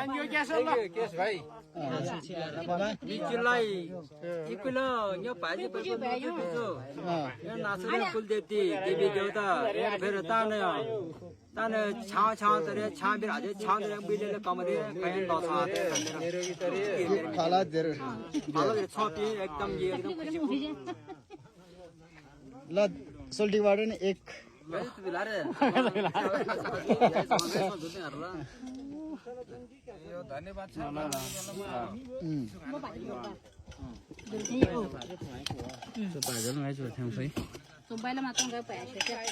Thank you Kes भाइ बिजुलाई इकुल यो भाजी बिजु यो नासुले कुल देती देवी देवता फिर ताने ताने छाव छाव तरे छाव बिर आजे छाव तरे बिलेले कमरे कयन दसा निरोगी तरी खाला देर हालो छोपी एकदम ये एकदम खुसी ल सोल्टी वाटर नि एक तो बिलारे यो धन्यवाद छ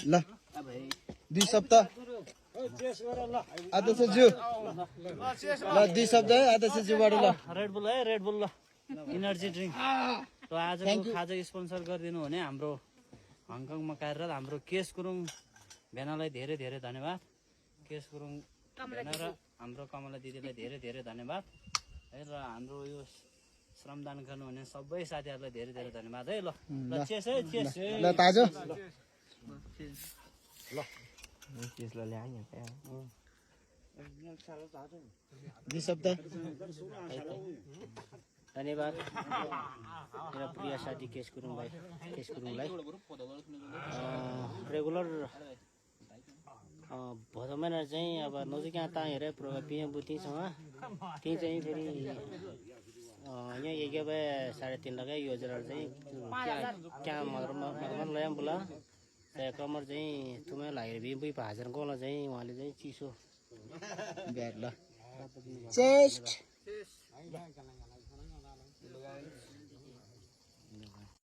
ल 2 सप्ताह आधा से जो ल 2 सप्ताह आधा से जो बाडु ल रेड बुल ल एनर्जी ड्रिंक र आजको खाजा स्पोन्सर गरिदिनु हुने हाम्रो हङकङमा कार्यरत हाम्रो केश गुरुङ भेनालाई धेरै धेरै धन्यवाद केश गुरुङ भेना र हाम्रो कमला दिदीलाई धेरै धेरै धन्यवाद है र हाम्रो यो श्रमदान गर्नुहुने सबै साथीहरूलाई धेरै धेरै धन्यवाद है ल चेस है चेस ल ताजो ल त्यसलाई ल्याए क्या 2 सप्ताह धन्यवाद मेरा प्रिय साथी केश गुरुङलाई रेगुलर भदौ महिना चाहिँ अब नजिक यहाँ ता हेरे पिएम बुतीसँग त्यही चाहिँ फेरि यहाँ 11.5 लगाए योजना चाहिँ क्या मर्मन लयाम बोला त्यहाँ कमर चाहिँ तुम्हें लागेर बिबुई भाजन गोला चाहिँ उहाँले चाहिँ चिसो ब्याड ल चेस्ट